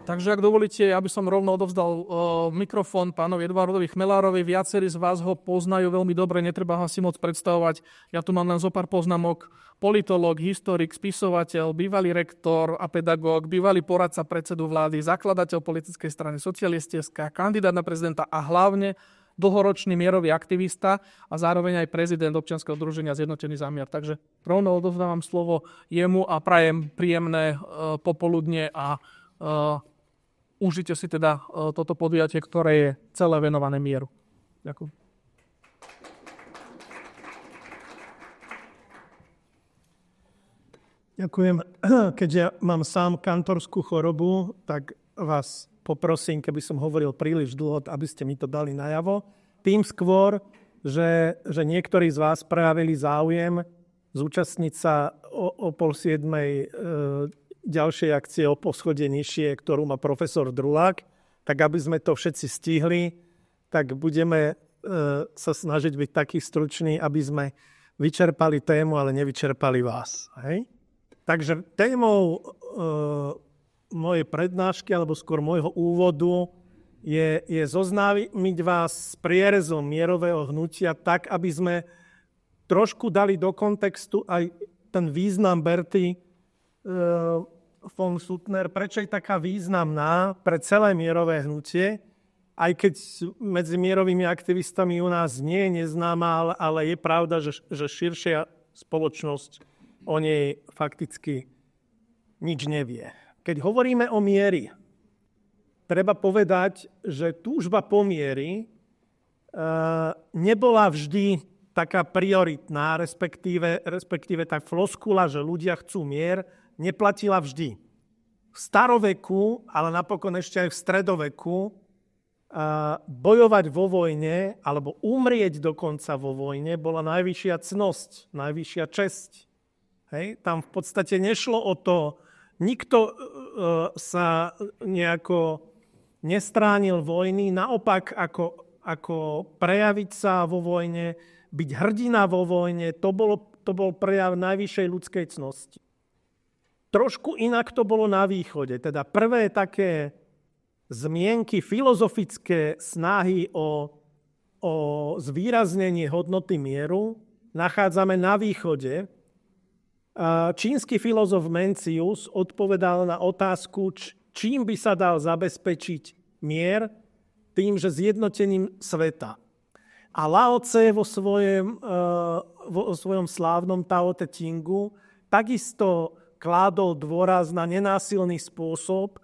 Takže ak dovolíte, aby som rovno odovzdal mikrofón pánovi Edvardovi Chmelárovi. Viacerí z vás ho poznajú veľmi dobre, netreba ho si moc predstavovať. Ja tu mám len zo pár poznámok. Politológ, historik, spisovateľ, bývalý rektor a pedagóg, bývalý poradca predsedu vlády, zakladateľ politickej strany Socialistická, kandidát na prezidenta a hlavne dlhoročný mierový aktivista a zároveň aj prezident občianskeho združenia Zjednotený zámier. Takže rovno odovzdávam slovo jemu a prajem príjemné popoludne a užite si teda toto podujatie, ktoré je celé venované mieru. Ďakujem. Ďakujem. Keďže mám sám kantorskú chorobu, tak vás poprosím, keby som hovoril príliš dlho, aby ste mi to dali najavo. Tým skôr, že niektorí z vás prejavili záujem zúčastniť sa o 6:30 ďalšej akcie o poschodie nižšie, ktorú má profesor Drulák. Tak aby sme to všetci stihli, tak budeme sa snažiť byť takí struční, aby sme vyčerpali tému, ale nevyčerpali vás. Hej? Takže témou mojej prednášky, alebo skôr môjho úvodu, je zoznámiť vás s prierezom mierového hnutia tak, aby sme trošku dali do kontextu aj ten význam Berty von Suttner, prečo je taká významná pre celé mierové hnutie, aj keď medzi mierovými aktivistami u nás nie je neznáma, ale je pravda, že širšia spoločnosť o nej fakticky nič nevie. Keď hovoríme o miery, treba povedať, že túžba po miery nebola vždy taká prioritná, respektíve tá floskula, že ľudia chcú mier, neplatila vždy. V staroveku, ale napokon ešte aj v stredoveku, bojovať vo vojne, alebo umrieť dokonca vo vojne, bola najvyššia cnosť, najvyššia česť. Hej? Tam v podstate nešlo o to, nikto sa nejako nestránil vojny, naopak ako prejaviť sa vo vojne, byť hrdina vo vojne, to bol prejav najvyššej ľudskej cnosti. Trošku inak to bolo na východe. Teda prvé také zmienky, filozofické snahy o zvýraznenie hodnoty mieru nachádzame na východe. Čínsky filozof Mencius odpovedal na otázku, čím by sa dal zabezpečiť mier, tým, že zjednotením sveta. A Lao Tse vo svojom slávnom Tao Te Chingu takisto kládol dôraz na nenásilný spôsob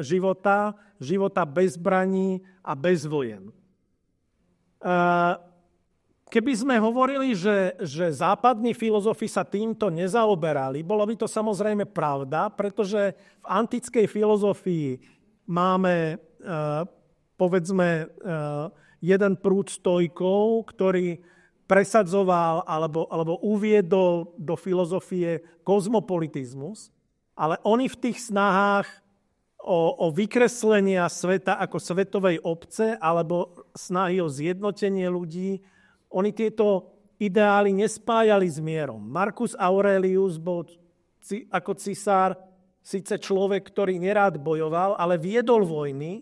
života bez zbraní a bez vojen. Keby sme hovorili, že západní filozofi sa týmto nezaoberali, bolo by to samozrejme pravda, pretože v antickej filozofii máme, povedzme, jeden prúd stoikov, ktorý presadzoval alebo uviedol do filozofie kozmopolitizmus, ale oni v tých snahách o vykreslenia sveta ako svetovej obce alebo snahy o zjednotenie ľudí, oni tieto ideály nespájali s mierom. Marcus Aurelius bol ako cisár síce človek, ktorý nerád bojoval, ale viedol vojny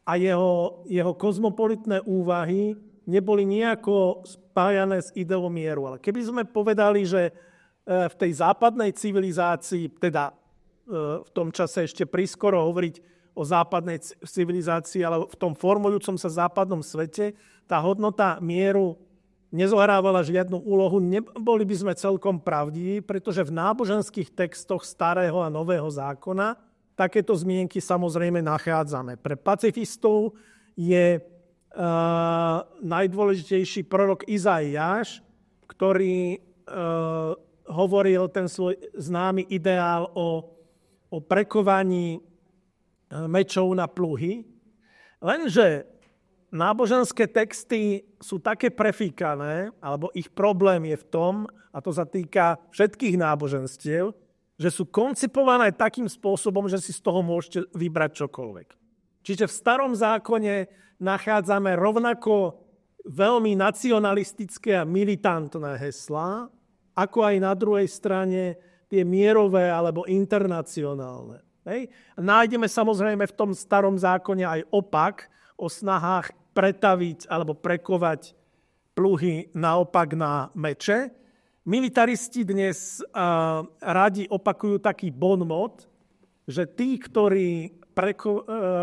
a jeho kozmopolitné úvahy neboli nejako spájané s ideou mieru. Ale keby sme povedali, že v tej západnej civilizácii, teda v tom čase ešte priskoro hovoriť o západnej civilizácii, ale v tom formujúcom sa západnom svete, tá hodnota mieru nezohrávala žiadnu úlohu, neboli by sme celkom pravdiví, pretože v náboženských textoch starého a nového zákona takéto zmienky samozrejme nachádzame. Pre pacifistov je najdôležitejší prorok Izaiáš, ktorý hovoril ten svoj známy ideál o prekovaní mečov na pluhy. Lenže náboženské texty sú také prefíkané, alebo ich problém je v tom, a to sa týka všetkých náboženstiev, že sú koncipované takým spôsobom, že si z toho môžete vybrať čokoľvek. Čiže v starom zákone nachádzame rovnako veľmi nacionalistické a militantné heslá, ako aj na druhej strane tie mierové alebo internacionálne. Hej? Nájdeme samozrejme v tom starom zákone aj opak o snahách pretaviť alebo prekovať pluhy naopak na meče. Militaristi dnes radi opakujú taký bonmot, že tí, ktorí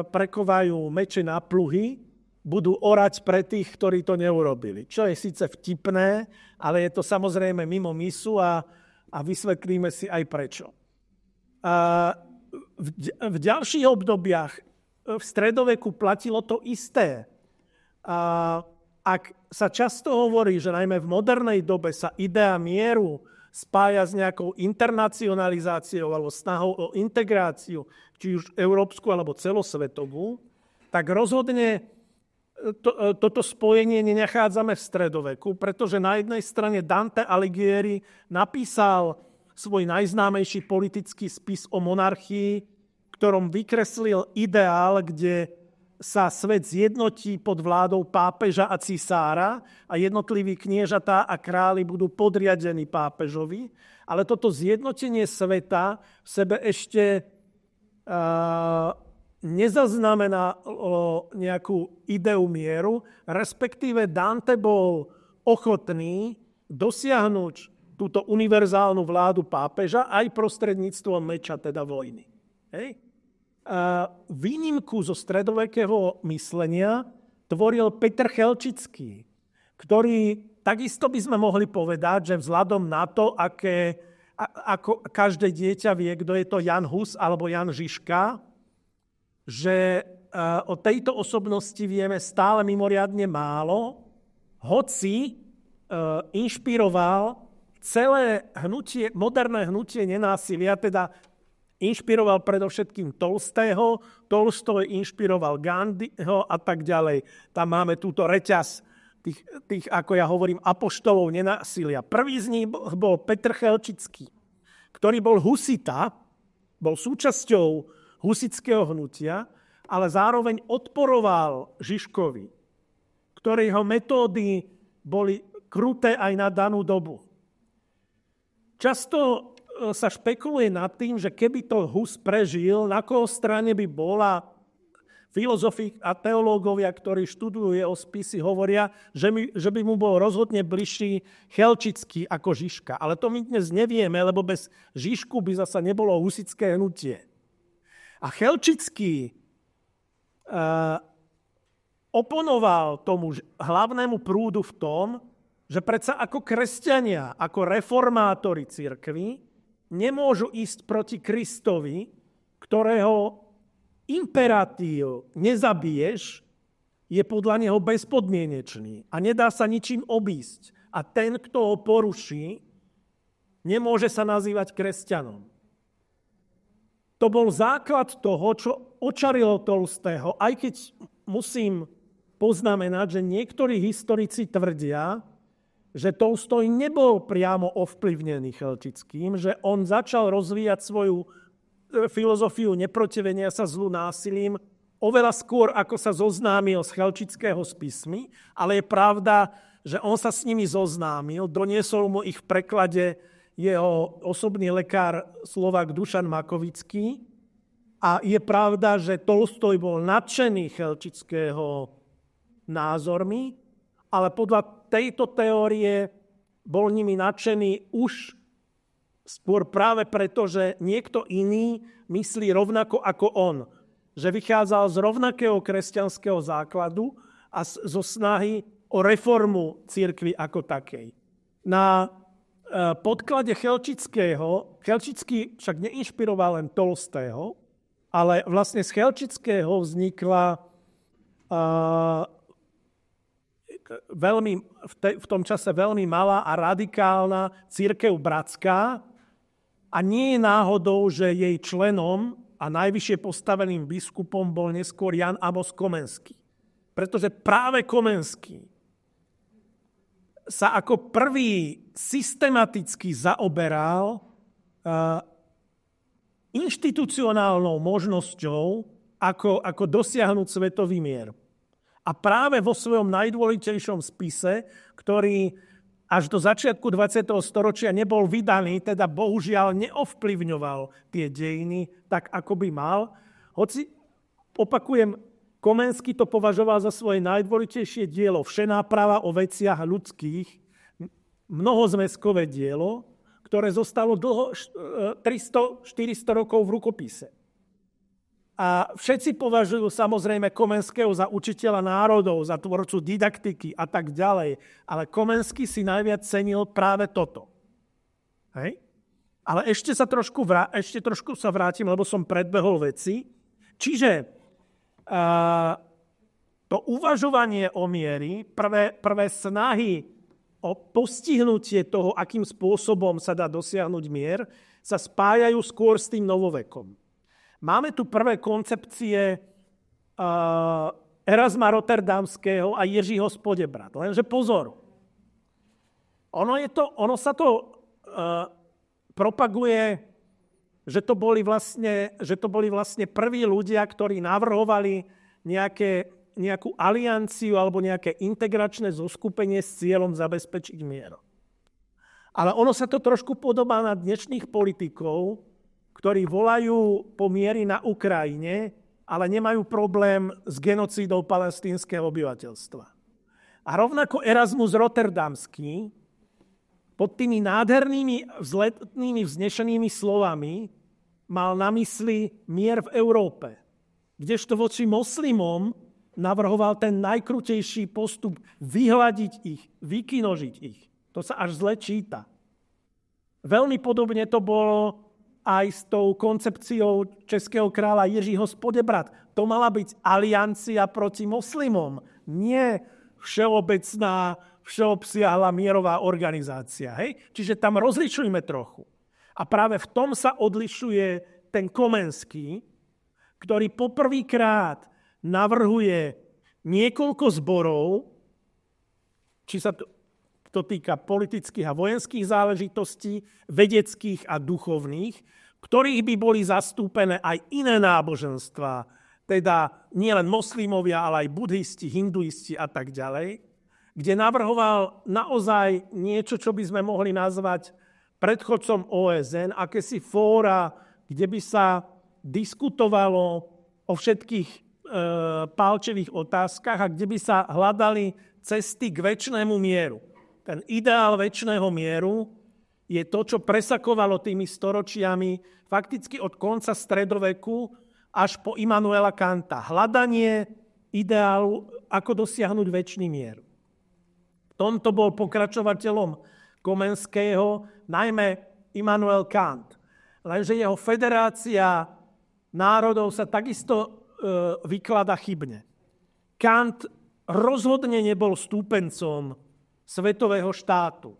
prekovajú meče na pluhy, budú orať pre tých, ktorí to neurobili. Čo je síce vtipné, ale je to samozrejme mimo misu a vysvetlíme si aj prečo. V ďalších obdobiach v stredoveku platilo to isté. Ak sa často hovorí, že najmä v modernej dobe sa idea mieru spája s nejakou internacionalizáciou alebo snahou o integráciu, či už európsku alebo celosvetovú, tak rozhodne toto spojenie nenachádzame v stredoveku, pretože na jednej strane Dante Alighieri napísal svoj najznámejší politický spis o monarchii, v ktorom vykreslil ideál, kde sa svet zjednotí pod vládou pápeža a cisára a jednotliví kniežatá a králi budú podriadení pápežovi. Ale toto zjednotenie sveta v sebe ešte nezaznamenalo nejakú ideu mieru, respektíve Dante bol ochotný dosiahnuť túto univerzálnu vládu pápeža aj prostredníctvom meča, teda vojny. Hej? Výnimku zo stredovekého myslenia tvoril Petr Chelčický, ktorý takisto by sme mohli povedať, že vzhľadom na to, ako každé dieťa vie, kto je to Jan Hus alebo Jan Žižka, že o tejto osobnosti vieme stále mimoriadne málo, hoci inšpiroval celé moderné hnutie nenásilia, teda inšpiroval predovšetkým Tolstého, Tolstoj inšpiroval Gandhiho a tak ďalej. Tam máme túto reťaz tých, ako ja hovorím, apoštolov nenásilia. Prvý z nich bol Petr Chelčický, ktorý bol husita, bol súčasťou husického hnutia, ale zároveň odporoval Žižkovi, ktorého metódy boli kruté aj na danú dobu. Často sa špekuluje nad tým, že keby to Hus prežil, na koho strane by bola. Filozofi a teológovia, ktorí študujú jeho spisy, hovoria, že by mu bol rozhodne bližší Chelčický ako Žižka. Ale to my dnes nevieme, lebo bez Žižku by zasa nebolo husické hnutie. A Chelčický oponoval tomu hlavnému prúdu v tom, že predsa ako kresťania, ako reformátori cirkvi, nemôžu ísť proti Kristovi, ktorého imperatív nezabiješ, je podľa neho bezpodmienečný a nedá sa ničím obísť. A ten, kto ho poruší, nemôže sa nazývať kresťanom. To bol základ toho, čo očarilo Tolstého, aj keď musím poznamenať, že niektorí historici tvrdia, že Tolstoj nebol priamo ovplyvnený Chelčickým, že on začal rozvíjať svoju filozofiu neprotivenia sa zlu násilím oveľa skôr, ako sa zoznámil z Chelčického spismi, ale je pravda, že on sa s nimi zoznámil, doniesol mu ich v preklade jeho osobný lekár Slovák Dušan Makovický a je pravda, že Tolstoj bol nadšený Chelčického názormi, ale podľa tejto teórie bol nimi nadšený už skôr práve preto, že niekto iný myslí rovnako ako on. Že vychádzal z rovnakého kresťanského základu a zo snahy o reformu cirkvi ako takej. Na podklade Chelčického, Chelčický však neinšpiroval len Tolstého, ale vlastne z Chelčického vznikla v tom čase veľmi malá a radikálna cirkev bratská a nie je náhodou, že jej členom a najvyššie postaveným biskupom bol neskôr Jan Amos Komenský. Pretože práve Komenský sa ako prvý systematicky zaoberal inštitucionálnou možnosťou, ako dosiahnuť svetový mier. A práve vo svojom najdôležitejšom spise, ktorý až do začiatku 20. storočia nebol vydaný, teda bohužiaľ neovplyvňoval tie dejiny tak, ako by mal. Hoci, opakujem, Komenský to považoval za svoje najdôležitejšie dielo Všenáprava o veciach ľudských, mnohozmeskové dielo, ktoré zostalo dlho 300-400 rokov v rukopise. A všetci považujú samozrejme Komenského za učiteľa národov, za tvorcu didaktiky a tak ďalej. Ale Komenský si najviac cenil práve toto. Hej? Ale ešte trošku sa vrátim, lebo som predbehol veci. Čiže to uvažovanie o miery, prvé snahy o postihnutie toho, akým spôsobom sa dá dosiahnuť mier, sa spájajú skôr s tým novovekom. Máme tu prvé koncepcie Erasma Rotterdamského a Jiřího Spodebrat. Lenže pozor, ono sa to propaguje, že to boli vlastne prví ľudia, ktorí navrhovali nejakú alianciu alebo nejaké integračné zoskupenie s cieľom zabezpečiť mier. Ale ono sa to trošku podobá na dnešných politikov, ktorí volajú po mieri na Ukrajine, ale nemajú problém s genocídou palestínskeho obyvateľstva. A rovnako Erasmus Rotterdamský pod tými nádhernými, vzletnými, vznešenými slovami mal na mysli mier v Európe, kdežto voči moslimom navrhoval ten najkrutejší postup vyhľadiť ich, vykinožiť ich. To sa až zle číta. Veľmi podobne to bolo aj s tou koncepciou českého kráľa Jiřího Spodebrat. To mala byť aliancia proti moslimom, nie všeobsiahla mierová organizácia. Hej? Čiže tam rozlišujme trochu. A práve v tom sa odlišuje ten Komenský, ktorý poprvýkrát navrhuje niekoľko zborov, či sa to týka politických a vojenských záležitostí, vedeckých a duchovných, ktorých by boli zastúpené aj iné náboženstvá, teda nielen moslimovia, ale aj budhisti, hinduisti a tak ďalej, kde navrhoval naozaj niečo, čo by sme mohli nazvať predchodcom OSN, akési fóra, kde by sa diskutovalo o všetkých pálčevých otázkach a kde by sa hľadali cesty k večnému mieru. Ten ideál večného mieru je to, čo presakovalo tými storočiami fakticky od konca stredoveku až po Immanuela Kanta. Hľadanie ideálu, ako dosiahnuť večný mier. V tomto bol pokračovateľom Komenského najmä Immanuel Kant. Lenže jeho federácia národov sa takisto vyklada chybne. Kant rozhodne nebol stúpencom svetového štátu.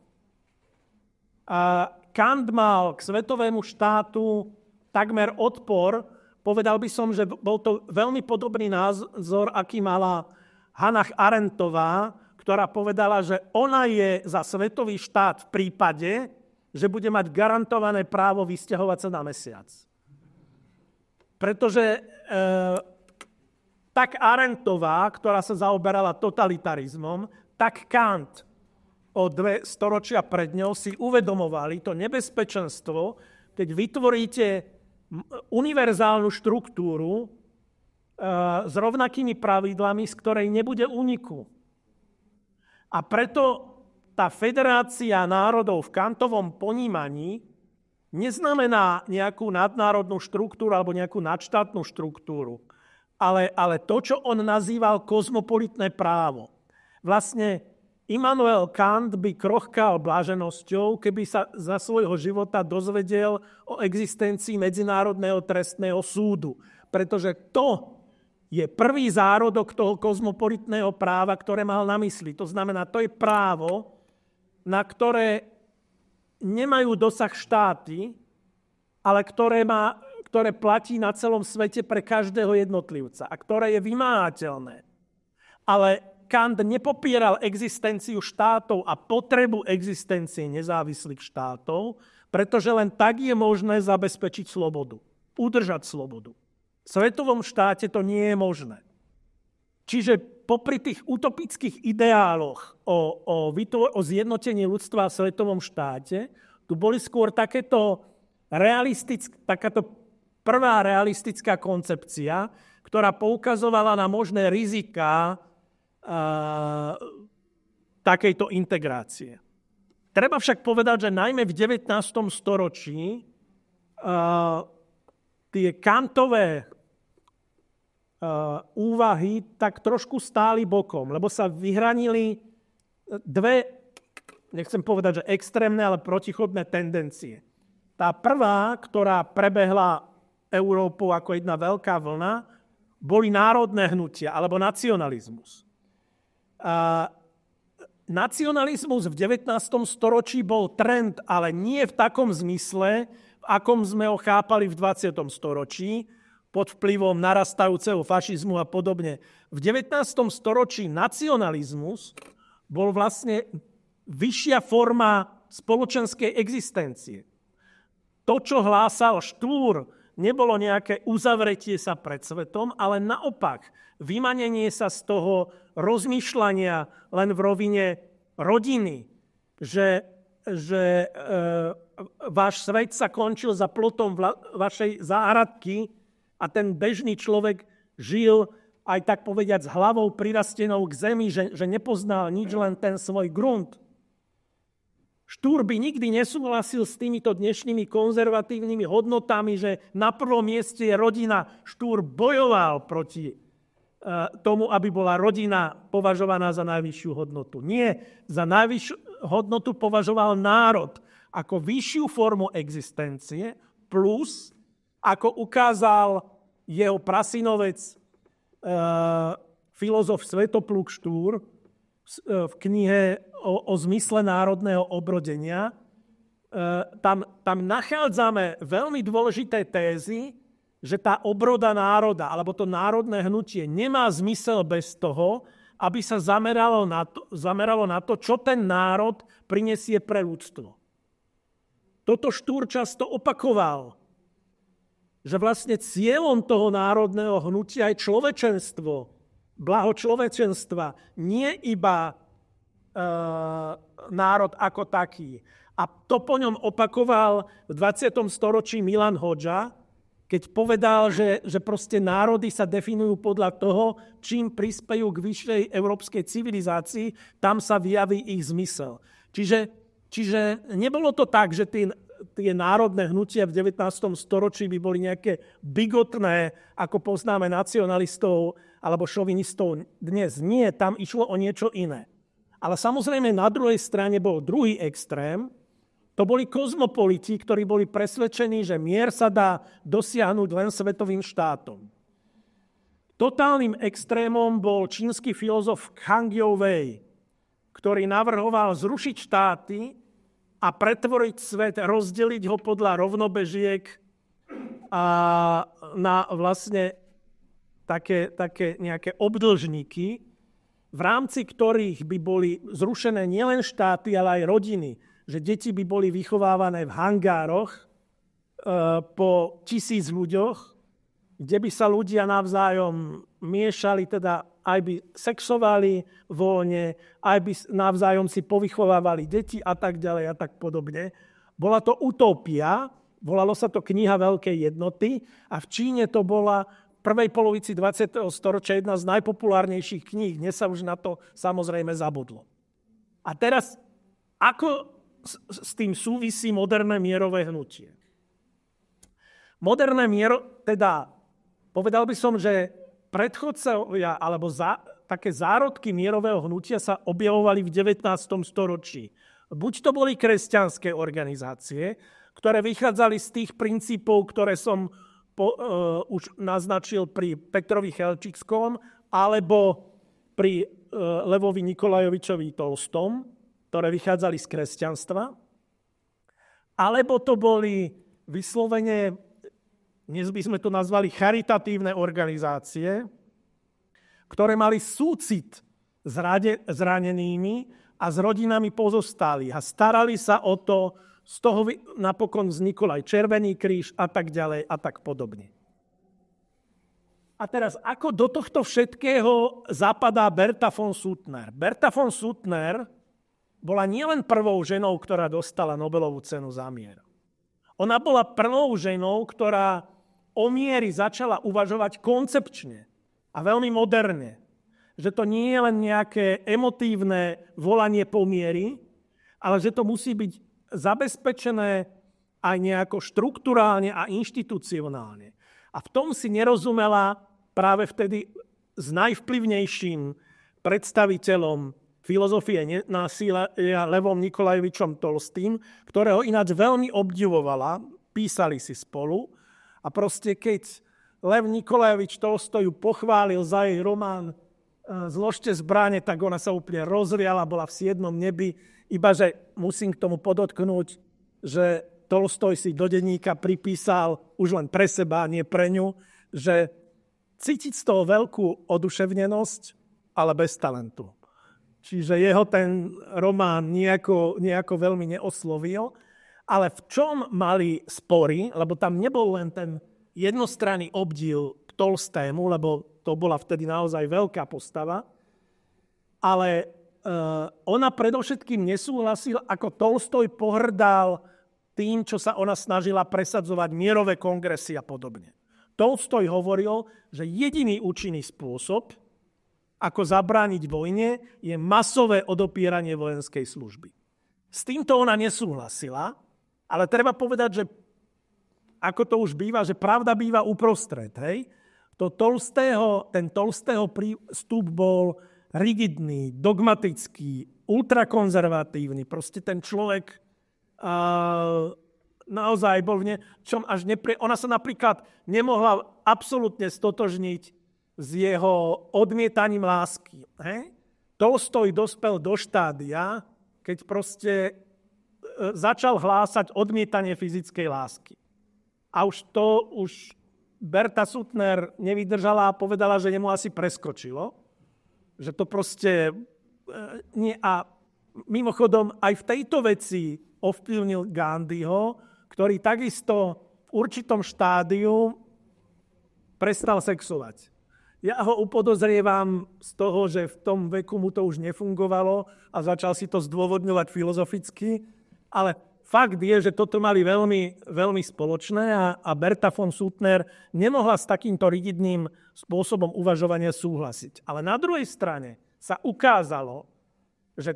A Kant mal k svetovému štátu takmer odpor. Povedal by som, že bol to veľmi podobný názor, aký mala Hannah Arendtová, ktorá povedala, že ona je za svetový štát v prípade, že bude mať garantované právo vysťahovať sa na mesiac. Pretože tak Arendtová, ktorá sa zaoberala totalitarizmom, tak Kant o 2 storočia pred ňou si uvedomovali to nebezpečenstvo, keď vytvoríte univerzálnu štruktúru s rovnakými pravidlami, z ktorej nebude úniku. A preto tá federácia národov v Kantovom ponímaní neznamená nejakú nadnárodnú štruktúru alebo nejakú nadštátnu štruktúru, ale to, čo on nazýval kozmopolitné právo. Vlastne Immanuel Kant by krochkal bláženosťou, keby sa za svojho života dozvedel o existencii Medzinárodného trestného súdu. Pretože to je prvý zárodok toho kozmopolitného práva, ktoré mal na mysli. To znamená, to je právo, na ktoré nemajú dosah štáty, ale ktoré platí na celom svete pre každého jednotlivca a ktoré je vymáhateľné. Ale Kant nepopieral existenciu štátov a potrebu existencie nezávislých štátov, pretože len tak je možné zabezpečiť slobodu, udržať slobodu. V svetovom štáte to nie je možné. Čiže popri tých utopických ideáloch o zjednotení ľudstva v svetovom štáte, tu boli skôr takáto prvá realistická koncepcia, ktorá poukazovala na možné riziká takejto integrácie. Treba však povedať, že najmä v 19. storočí tie Kantové úvahy tak trošku stáli bokom, lebo sa vyhranili dve, nechcem povedať, že extrémne, ale protichodné tendencie. Tá prvá, ktorá prebehla Európou ako jedna veľká vlna, boli národné hnutia alebo nacionalizmus. Nacionalizmus v 19. storočí bol trend, ale nie v takom zmysle, v akom sme ho chápali v 20. storočí, pod vplyvom narastajúceho fašizmu a podobne. V 19. storočí nacionalizmus bol vlastne vyššia forma spoločenskej existencie. To, čo hlásal Štúr, nebolo nejaké uzavretie sa pred svetom, ale naopak vymanenie sa z toho rozmýšľania len v rovine rodiny, že váš svet sa končil za plotom vašej záhradky a ten bežný človek žil aj tak povediať s hlavou prirastenou k zemi, že nepoznal nič, len ten svoj grunt. Štúr by nikdy nesúhlasil s týmito dnešnými konzervatívnymi hodnotami, že na prvom mieste je rodina. Štúr bojoval proti tomu, aby bola rodina považovaná za najvyššiu hodnotu. Nie, za najvyššiu hodnotu považoval národ ako vyššiu formu existencie, plus, ako ukázal jeho prasinovec, filozof Svetopluk Štúr v knihe o zmysle národného obrodenia, tam nachádzame veľmi dôležité tézy, že tá obroda národa, alebo to národné hnutie nemá zmysel bez toho, aby sa zameralo na to, čo ten národ prinesie pre ľudstvo. Toto Štúr často opakoval, že vlastne cieľom toho národného hnutia je človečenstvo, blaho človečenstva, nie iba národ ako taký. A to po ňom opakoval v 20. storočí Milan Hodža, keď povedal, že proste národy sa definujú podľa toho, čím prispejú k vyššej európskej civilizácii, tam sa vyjaví ich zmysel. Čiže nebolo to tak, že tie národné hnutia v 19. storočí by boli nejaké bigotné, ako poznáme nacionalistov alebo šovinistov dnes. Nie, tam išlo o niečo iné. Ale samozrejme na druhej strane bol druhý extrém. To boli kozmopoliti, ktorí boli presvedčení, že mier sa dá dosiahnuť len svetovým štátom. Totálnym extrémom bol čínsky filozof Kang Youwei, ktorý navrhoval zrušiť štáty a pretvoriť svet, rozdeliť ho podľa rovnobežiek a na vlastne také nejaké obdĺžniky, v rámci ktorých by boli zrušené nielen štáty, ale aj rodiny, že deti by boli vychovávané v hangároch po 1000 ľuďoch, kde by sa ľudia navzájom miešali, teda aj by sexovali voľne, aj by navzájom si povychovávali deti a tak ďalej a tak podobne. Bola to utopia, volalo sa to Kniha Veľkej jednoty a v Číne to bola v prvej polovici 20. storočia jedna z najpopulárnejších kníh. Dnes sa už na to samozrejme zabudlo. A teraz, ako s tým súvisí moderné mierové hnutie? Moderné povedal by som, že predchodcovia alebo také zárodky mierového hnutia sa objavovali v 19. storočí. Buď to boli kresťanské organizácie, ktoré vychádzali z tých princípov, ktoré som už naznačil pri Petrovi Chelčickskom, alebo pri Levovi Nikolajovičovi Tolstom, ktoré vychádzali z kresťanstva, alebo to boli vyslovene, dnes by sme to nazvali charitatívne organizácie, ktoré mali súcit s zranenými a s rodinami pozostalých a starali sa o to. Z toho napokon vznikol aj Červený kríž a tak ďalej a tak podobne. A teraz, ako do tohto všetkého zapadá Berta von Suttner? Berta von Suttner bola nielen prvou ženou, ktorá dostala Nobelovú cenu za mier. Ona bola prvou ženou, ktorá o mieri začala uvažovať koncepčne a veľmi moderne. Že to nie je len nejaké emotívne volanie po mieri, ale že to musí byť zabezpečené aj nejako štruktúrálne a inštitucionálne. A v tom si nerozumela práve vtedy s najvplyvnejším predstaviteľom filozofie násilia Levom Nikolajevičom Tolstým, ktorého ináč veľmi obdivovala, písali si spolu. A proste keď Lev Nikolajevič Tolstoj ju pochválil za jej román Zložte zbrane, tak ona sa úplne rozliala, bola v 7. nebi. Ibaže musím k tomu podotknúť, že Tolstoj si do denníka pripísal už len pre seba, nie pre ňu, že cítiť z toho veľkú oduševnenosť, ale bez talentu. Čiže jeho ten román nejako veľmi neoslovil, ale v čom mali spory, lebo tam nebol len ten jednostranný obdiv k Tolstému, lebo to bola vtedy naozaj veľká postava, ale ona predovšetkým nesúhlasila, ako Tolstoj pohrdal tým, čo sa ona snažila presadzovať, mierové kongresy a podobne. Tolstoj hovoril, že jediný účinný spôsob, ako zabrániť vojne, je masové odopieranie vojenskej služby. S týmto ona nesúhlasila, ale treba povedať, že ako to už býva, že pravda býva uprostred. Hej? Ten Tolstého prístup bol rigidný, dogmatický, ultrakonzervatívny. Proste ten človek naozaj bol v niečom až Ona sa napríklad nemohla absolútne stotožniť s jeho odmietaním lásky. Tolstoj dospel do štádia, keď proste začal hlásať odmietanie fyzickej lásky. A už Berta Suttner nevydržala a povedala, že nemu asi preskočilo. Že to proste nie. A mimochodom aj v tejto veci ovplyvnil Gandhiho, ktorý takisto v určitom štádiu prestal sexovať. Ja ho upodozrievam z toho, že v tom veku mu to už nefungovalo a začal si to zdôvodňovať filozoficky, ale fakt je, že toto mali veľmi, veľmi spoločné a Berta von Suttner nemohla s takýmto rigidným spôsobom uvažovania súhlasiť. Ale na druhej strane sa ukázalo, že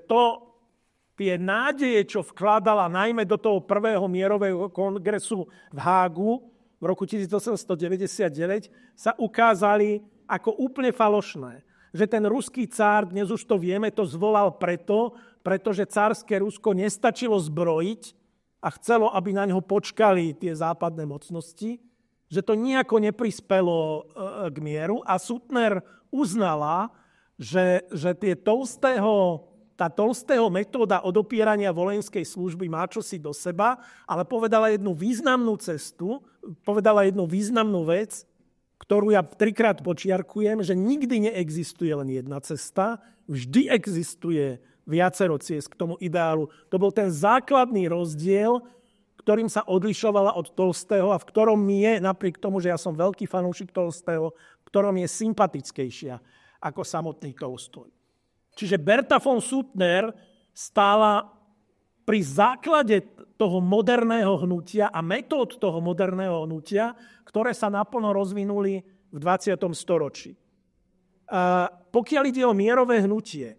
tie nádeje, čo vkladala najmä do toho prvého mierového kongresu v Hágu v roku 1899, sa ukázali ako úplne falošné. Že ten ruský cár, dnes už to vieme, to zvolal pretože cárske Rusko nestačilo zbrojiť a chcelo, aby na ňo počkali tie západné mocnosti, že to nejako neprispelo k mieru a Suttner uznala, že tá Tolstého metóda odopierania vojenskej služby má čosi do seba, ale povedala jednu významnú vec, ktorú ja 3-krát počiarkujem, že nikdy neexistuje len jedna cesta, vždy existuje viacero ciest k tomu ideálu. To bol ten základný rozdiel, ktorým sa odlišovala od Tolstého a v ktorom je, napriek tomu, že ja som veľký fanúšik Tolstého, v ktorom je sympatickejšia ako samotný Tolstoj. Čiže Berta von Suttner stála pri základe toho moderného hnutia a metód toho moderného hnutia, ktoré sa naplno rozvinuli v 20. storočí. Pokiaľ ide o mierové hnutie,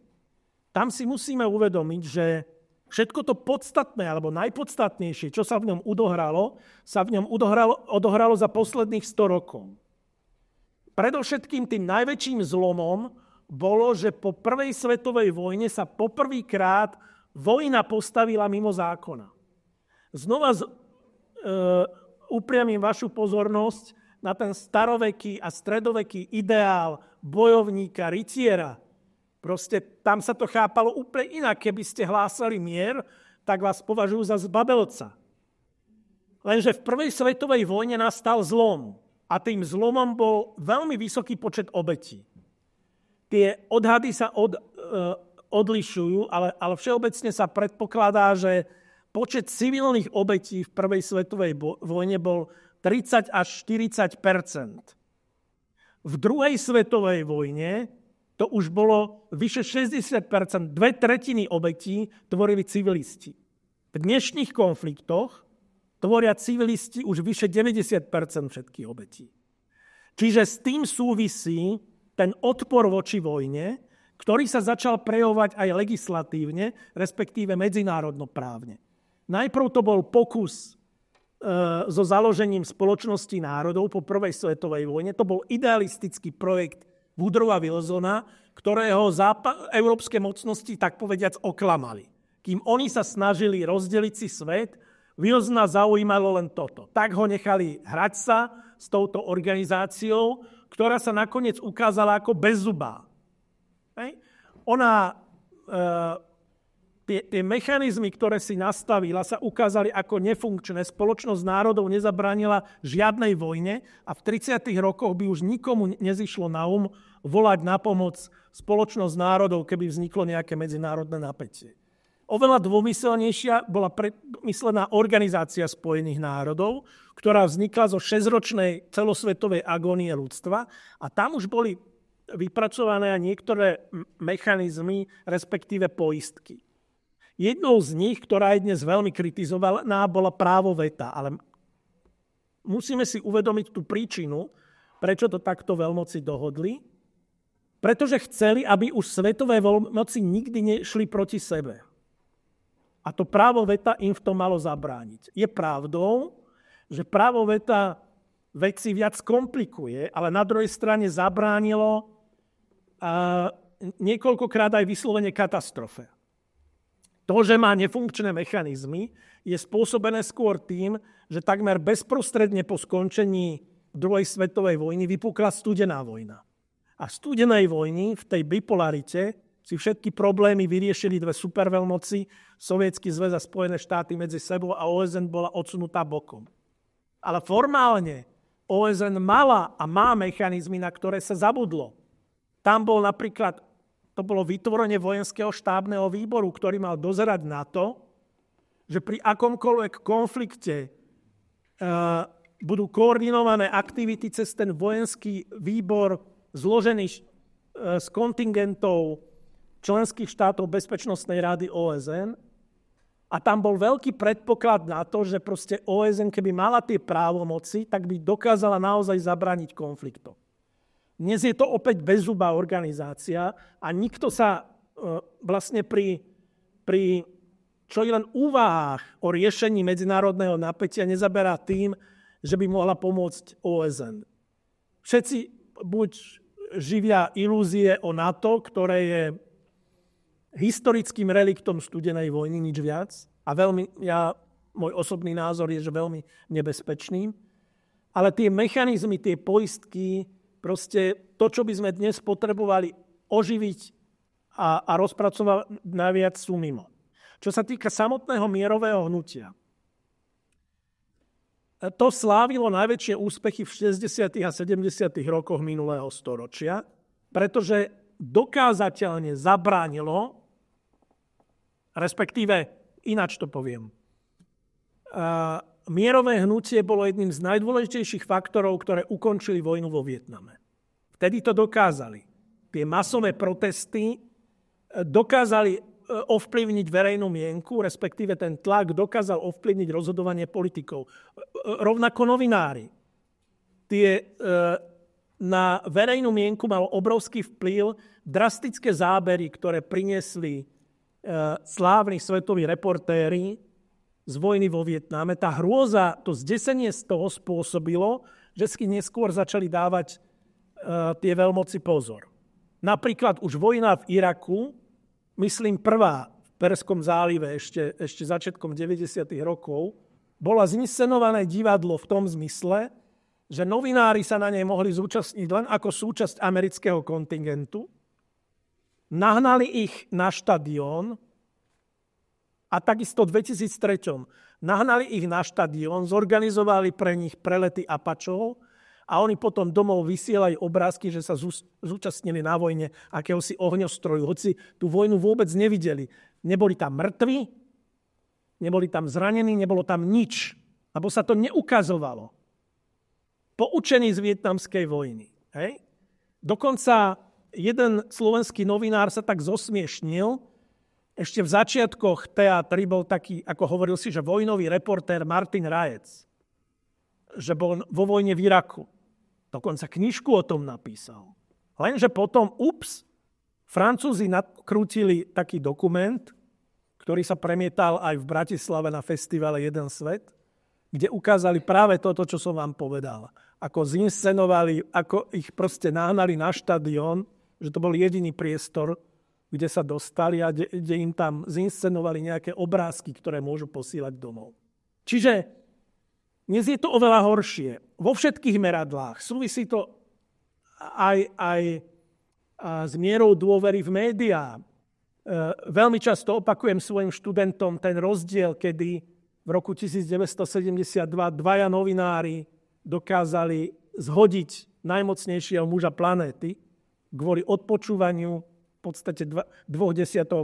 tam si musíme uvedomiť, že všetko to podstatné, alebo najpodstatnejšie, čo sa v ňom odohralo za posledných 100 rokov. Predovšetkým tým najväčším zlomom bolo, že po prvej svetovej vojne sa poprvýkrát vojna postavila mimo zákona. Znova upriamím vašu pozornosť na ten staroveký a stredoveký ideál bojovníka, rytiera. Proste tam sa to chápalo úplne inak. Keby ste hlásali mier, tak vás považujú za zbabelca. Lenže v prvej svetovej vojne nastal zlom. A tým zlomom bol veľmi vysoký počet obetí. Tie odhady sa odlišujú, ale všeobecne sa predpokladá, že počet civilných obetí v prvej svetovej vojne bol 30 až 40 %. V druhej svetovej vojne to už bolo vyše 60%, 2/3 obetí tvorili civilisti. V dnešných konfliktoch tvoria civilisti už vyše 90% všetkých obetí. Čiže s tým súvisí ten odpor voči vojne, ktorý sa začal prejavovať aj legislatívne, respektíve medzinárodnoprávne. Najprv to bol pokus so založením spoločnosti národov po prvej svetovej vojne. To bol idealistický projekt Woodrowa Wilsona, ktorého európske mocnosti, tak povediac, oklamali. Kým oni sa snažili rozdeliť si svet, Wilsona zaujímalo len toto. Tak ho nechali hrať sa s touto organizáciou, ktorá sa nakoniec ukázala ako bezzubá. Ona, tie mechanizmy, ktoré si nastavila, sa ukázali ako nefunkčné. Spoločnosť národov nezabránila žiadnej vojne a v 30. rokoch by už nikomu nezišlo na volať na pomoc spoločnosť národov, keby vzniklo nejaké medzinárodné napätie. Oveľa dômyselnejšia bola myslená Organizácia spojených národov, ktorá vznikla zo 6-ročnej celosvetovej agónie ľudstva a tam už boli vypracované niektoré mechanizmy, respektíve poistky. Jednou z nich, ktorá je dnes veľmi kritizovaná, bola právo veta, ale musíme si uvedomiť tú príčinu, prečo to takto veľmoci dohodli, pretože chceli, aby už svetové veľmoci nikdy nešli proti sebe. A to právo veta im v tom malo zabrániť. Je pravdou, že právo veta veci viac komplikuje, ale na druhej strane zabránilo niekoľkokrát aj vyslovene katastrofe. To, že má nefunkčné mechanizmy, je spôsobené skôr tým, že takmer bezprostredne po skončení druhej svetovej vojny vypukla studená vojna. A v studenej vojny, v tej bipolarite, si všetky problémy vyriešili dve superveľmoci, Sovietsky zväz a Spojené štáty medzi sebou a OSN bola odsunutá bokom. Ale formálne OSN mala a má mechanizmy, na ktoré sa zabudlo. Tam bol napríklad, to bolo vytvorenie vojenského štábneho výboru, ktorý mal dozerať na to, že pri akomkoľvek konflikte budú koordinované aktivity cez ten vojenský výbor zložený z kontingentov členských štátov Bezpečnostnej rady OSN. A tam bol veľký predpoklad na to, že proste OSN, keby mala tie právomoci, tak by dokázala naozaj zabrániť konfliktom. Dnes je to opäť bezzubá organizácia a nikto sa vlastne pri čo i len úvahách o riešení medzinárodného napätia nezaberá tým, že by mohla pomôcť OSN. Všetci buď živia ilúzie o NATO, ktoré je historickým reliktom studenej vojny, nič viac. A môj osobný názor je, že veľmi nebezpečným. Ale tie mechanizmy, tie poistky, proste to, čo by sme dnes potrebovali oživiť a rozpracovať naviac, sú mimo. Čo sa týka samotného mierového hnutia, to slávilo najväčšie úspechy v 60. a 70. rokoch minulého storočia, pretože dokázateľne zabránilo, respektíve ináč to poviem, mierové hnutie bolo jedným z najdôležitejších faktorov, ktoré ukončili vojnu vo Vietname. Vtedy to dokázali. Tie masové protesty dokázali ovplyvniť verejnú mienku, respektíve ten tlak dokázal ovplyvniť rozhodovanie politikov. Rovnako novinári. Na verejnú mienku mal obrovský vplyv drastické zábery, ktoré priniesli slávni svetoví reportéri z vojny vo Vietname. Tá hrôza, to zdesenie z toho spôsobilo, že si neskôr začali dávať tie veľmoci pozor. Napríklad už vojna v Iraku, myslím prvá v Perskom zálive ešte začiatkom 90. rokov, bola zinscenované divadlo v tom zmysle, že novinári sa na nej mohli zúčastniť len ako súčasť amerického kontingentu, nahnali ich na štadión a takisto v 2003. Nahnali ich na štadión, zorganizovali pre nich prelety Apačov a oni potom domov vysielajú obrázky, že sa zúčastnili na vojne akéhosi ohňostroju, hoci tú vojnu vôbec nevideli. Neboli tam mŕtvi, neboli tam zranení, nebolo tam nič, lebo sa to neukazovalo. Poučení z vietnamskej vojny. Hej? Dokonca jeden slovenský novinár sa tak zosmiešnil, ešte v začiatkoch TA3 bol taký, ako hovoril si, že vojnový reportér Martin Rajec, že bol vo vojne v Iraku. Dokonca knižku o tom napísal. Lenže potom, Francúzi nakrútili taký dokument, ktorý sa premietal aj v Bratislave na festivale Jeden svet, kde ukázali práve toto, čo som vám povedal. Ako zinscenovali, ako ich proste nahnali na štadión, že to bol jediný priestor, kde sa dostali a kde im tam zinscenovali nejaké obrázky, ktoré môžu posílať domov. Čiže dnes je to oveľa horšie. Vo všetkých meradlách. Súvisí to aj s mierou dôvery v médiá. Veľmi často opakujem svojim študentom ten rozdiel, kedy v roku 1972 dvaja novinári dokázali zhodiť najmocnejšieho muža planéty kvôli odpočúvaniu v podstate 20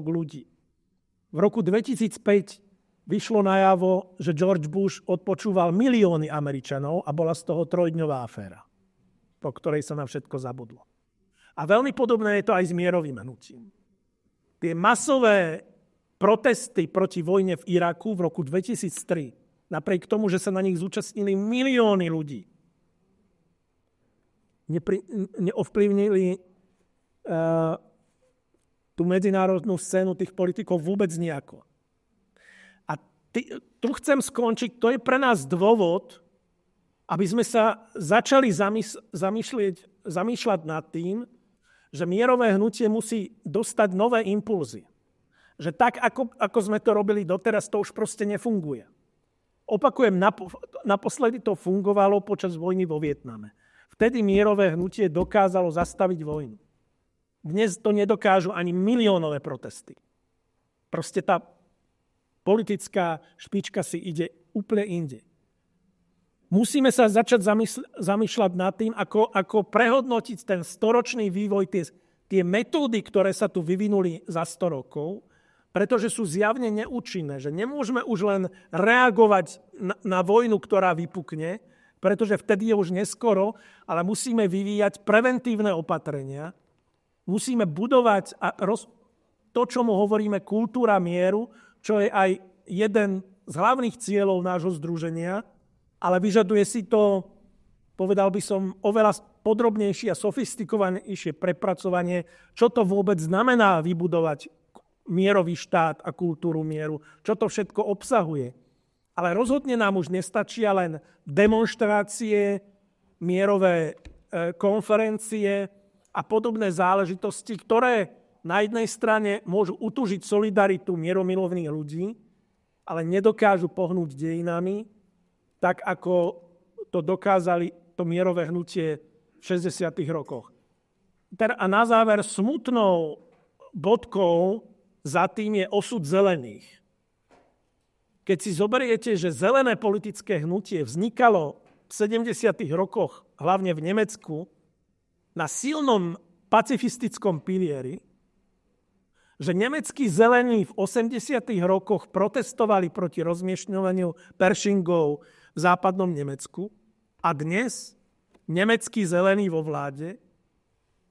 ľudí. V roku 2005 vyšlo najavo, že George Bush odpočúval milióny Američanov a bola z toho trojdňová aféra, po ktorej sa na všetko zabudlo. A veľmi podobné je to aj s mierovým hnutím. Tie masové protesty proti vojne v Iraku v roku 2003, napriek tomu, že sa na nich zúčastnili milióny ľudí, neovplyvnili tú medzinárodnú scénu tých politikov vôbec nejako. A tu chcem skončiť, to je pre nás dôvod, aby sme sa začali zamýšľať nad tým, že mierové hnutie musí dostať nové impulzy. Že tak, ako sme to robili doteraz, to už proste nefunguje. Opakujem, naposledy to fungovalo počas vojny vo Vietname. Vtedy mierové hnutie dokázalo zastaviť vojnu. Dnes to nedokážu ani miliónové protesty. Proste tá politická špička si ide úplne inde. Musíme sa začať zamýšľať nad tým, ako prehodnotiť ten storočný vývoj, tie metódy, ktoré sa tu vyvinuli za 100 rokov, pretože sú zjavne neúčinné, že nemôžeme už len reagovať na vojnu, ktorá vypukne, pretože vtedy je už neskoro, ale musíme vyvíjať preventívne opatrenia, musíme budovať to, čomu hovoríme kultúra mieru, čo je aj jeden z hlavných cieľov nášho združenia, ale vyžaduje si to, povedal by som, oveľa podrobnejšie a sofistikovanejšie prepracovanie, čo to vôbec znamená vybudovať mierový štát a kultúru mieru, čo to všetko obsahuje. Ale rozhodne nám už nestačia len demonštrácie, mierové konferencie a podobné záležitosti, ktoré na jednej strane môžu utužiť solidaritu mieromilovných ľudí, ale nedokážu pohnúť dejinami, tak ako to dokázali to mierové hnutie v 60. rokoch. A na záver smutnou bodkou za tým je osud zelených. Keď si zoberiete, že zelené politické hnutie vznikalo v 70. rokoch, hlavne v Nemecku, na silnom pacifistickom pilieri, že nemeckí zelení v 80. rokoch protestovali proti rozmiestňovaniu Pershingov v západnom Nemecku a dnes nemeckí zelení vo vláde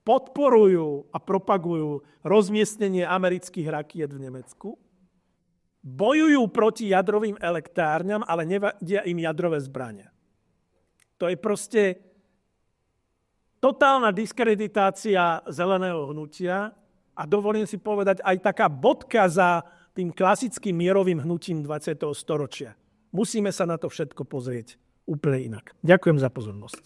podporujú a propagujú rozmiestnenie amerických rakiet v Nemecku, bojujú proti jadrovým elektrárňam, ale nevadia im jadrové zbrane. To je proste totálna diskreditácia zeleného hnutia a dovolím si povedať aj taká bodka za tým klasickým mierovým hnutím 20. storočia. Musíme sa na to všetko pozrieť úplne inak. Ďakujem za pozornosť.